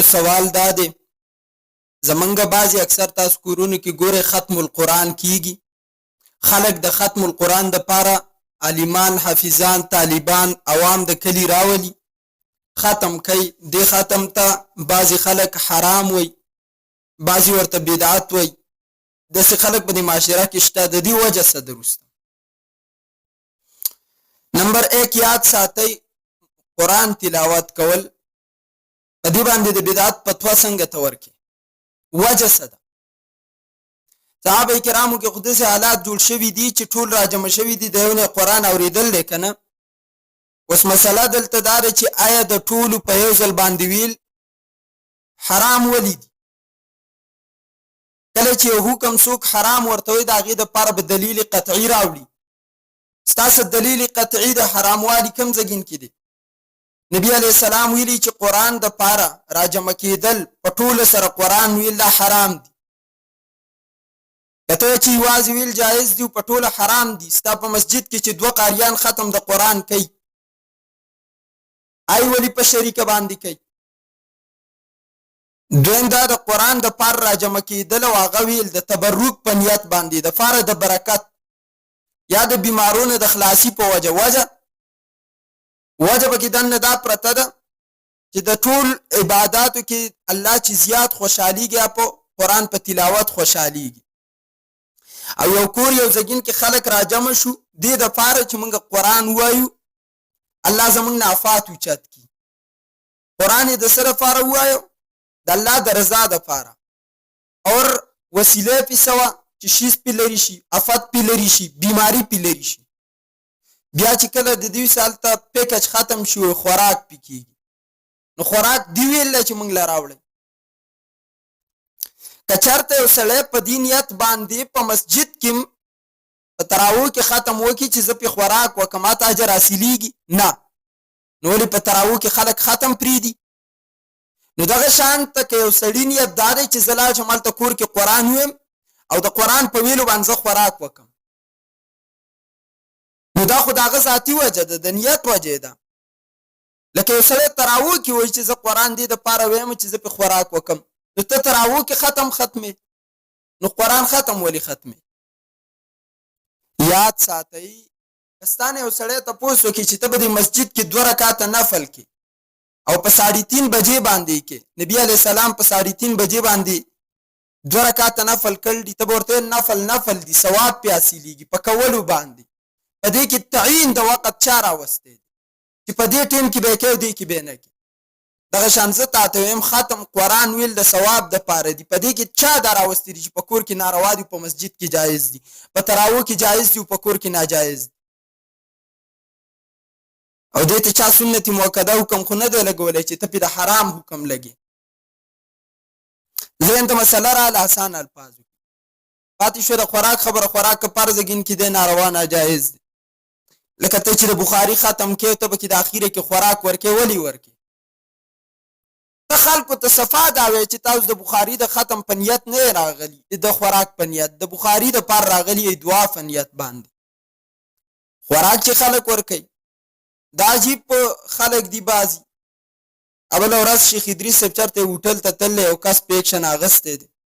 سوال دا دی زمونږ بعضی اکثر تاسو کورونو کې ګوره ختم القرآن کیږي. خلک د ختم القرآن د پاره عالمان، حافظان، طالبان، عوام د کلی راولي، ختم کوي. د ختم ته بعضی خلک حرام وي، بعضی ورته بدعت وي. داسې خلک په دې معاشره کې شته. د دې وجه څه درسته؟ نمبر 1 یاد ساتئ، قرآن تلاوت کول په دې باندې د بدعت فتوا څنګه ته ورکړي؟ وجه څه ده؟ صحابه کرامو کې خو داسې حالات جوړ شوي دي چې ټول راجمع شوي دي، د یو نه قرآن اورېدل دی که نه. اوس مسله دلته دا ده چې آیا د ټولو په یو ځل باندې ویل حرام ولې دي؟ کله چې یو حکم څوک حرام ورته وایي د هغې دپاره به دلیل قطعي راوړي. ستاسو دلیل قطعي د حراموالي کوم ځای کې دی؟ نبی علیہ السلام ویلی چې قرآن د پاره راجمع کېدل په ټوله سره قرآن ویل دا حرام دي. کته چې یوازې ویل جایز دي په ټوله حرام دي. ستا په مسجد کې چې 2 قاریان ختم د قرآن کوي، ای ولی په شریکه باندې کوي. دویم دا د قرآن د پاره راجمع کېدل او هغه ویل د تبرک په نیت باندې د پاره د برکت یا د بیمارونو د خلاصي په وجه پکې دنه دا پرته ده چې د ټول عباداتو کې الله چې زیات خوشحاليږي په قرآن په تلاوت خوشحاليږي. او یو کور یو ځګین کې خلک راجمع شو دې د پاره چې موږ قرآن وایو الله زموږ نه آفات اوچت کړي. قرآن د سره پاره وایو د الله د رضا د پاره اور وسیله په سوا چې شیز په لري شي، آفت په لري شي، بیماری په لري شي. بیا چې کله د دې سال ته پیکج ختم شو خوراک پکېږي، نو خوراک دی ویل چې موږ لراوړل. کچرته یو سړی په دې نیت باندې په مسجد کې په تراویح کې ختم وکړي چې زه په خوراک وکم ماته اجر حاصلیږي، نه. نو ولې په تراویح کې خلک ختم پرېږدي؟ نو دغه شان ته که یو سړي نیت دا دی چې زه لاړ شم هلته کور کې قرآن ویم او د قرآن په ویلو باندې زه خوراک وکم، نو دا خو د هغه ذاتي وجه ده، د نیت وجه ده. لکه یو سړی تراویح کې وایي چې زه قرآن دې دپاره ویم چې زه پې خوراک وکم، نو ته تراویح کې ختمې، نو قرآن ختم ولې ختمې؟ یاد ساتئ، کستانه یو سړی تپوس وکړي چې ته به د مسجد کې 2 رکعاته نفل کې او په 3:30 بجې باندې کې نبی علیہ السلام په 3:30 بجې باندې 2 رکعاته نفل کړل دي، ته به ورته نفل دي، ثواب پې حاصلېږي په کولو باندې. په دې کې تعین د وخت چا راوستی دی چې په دې ټیم کې به یې کوي او دې کې به یې نه کوي. دغه شان زه تاته ویم ختم قرآن ویل د ثواب دپاره دي. په دې کې چا دا راوستی دي چې په کور کې ناروا دي په مسجد کې جایز دي، په تراویح کې جایز دي او په کور کې ناجایز دي. او دې ته چا سنت مؤکده حکم خو نه دی لګولی چې ته پې د حرام حکم لګي. ذهن ته مسله راله اسان الفاظو کې پاتې شوه د خوراک خبره. خوراک که پر زګین کې دی ناروا ناجایز دی. لکه ته چې د بخاري ختم کې ته پکې د اخیره کې خوراک ورکې ولې ورکې؟ ته خلکو ته صفا دا وایي چې تاسو د بخاري د ختم په نیت نه راغلي، د خوراک په نیت، د بخاري د پر راغلي دعا په نیت باندې خوراک چې خلک ورکوي. دا عجیب خلک دی بعضي. اوله ورځ شیخ ادریس صاحب چېرته هوټل ته تللی او کس په ایکشن اغستی دی،